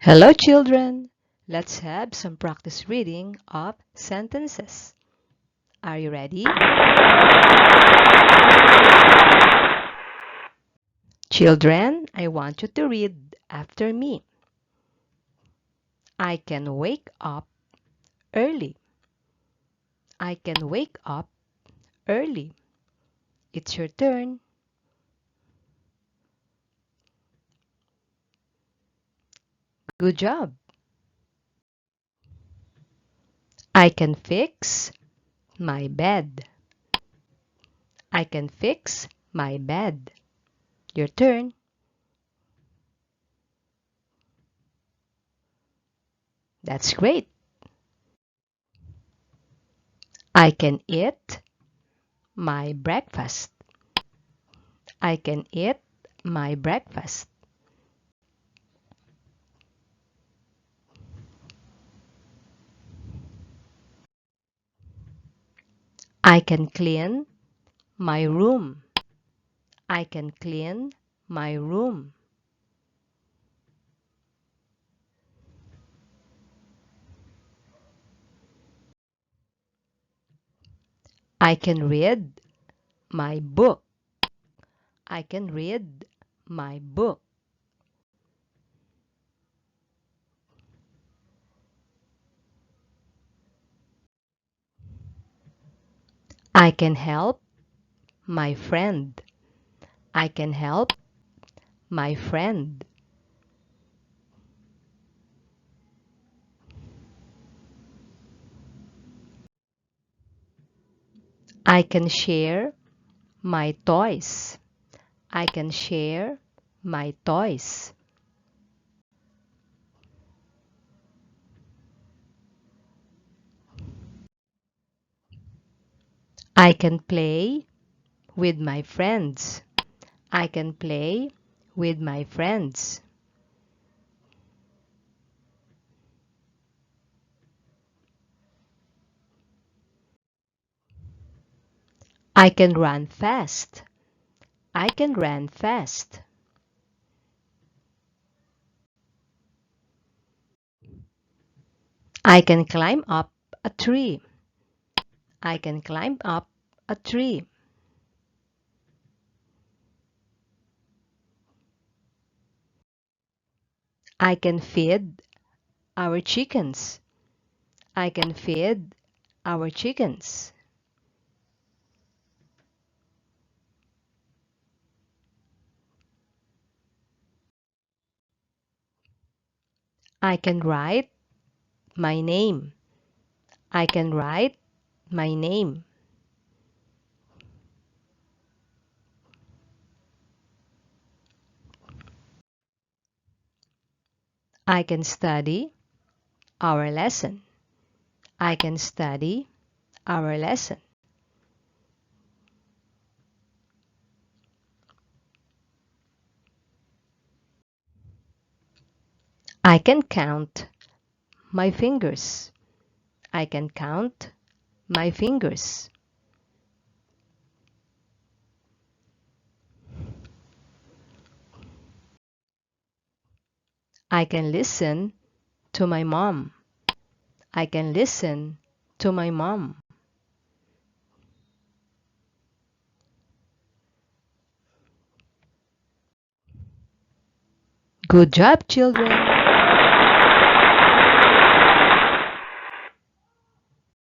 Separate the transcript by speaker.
Speaker 1: Hello, children. Let's have some practice reading of sentences. Are you ready? Children, I want you to read after me. I can wake up early. I can wake up early. It's your turn. Good job. I can fix my bed. I can fix my bed. Your turn. That's great. I can eat my breakfast. I can eat my breakfast. I can clean my room. I can clean my room. I can read my book. I can read my book. I can help my friend. I can help my friend. I can share my toys. I can share my toys. I can play with my friends. I can play with my friends. I can run fast. I can run fast. I can climb up a tree. I can climb up a tree. I can feed our chickens. I can feed our chickens. I can write my name. I can write my name. I can study our lesson. I can study our lesson. I can count my fingers. I can count my fingers. I can listen to my mom. I can listen to my mom. Good job, children.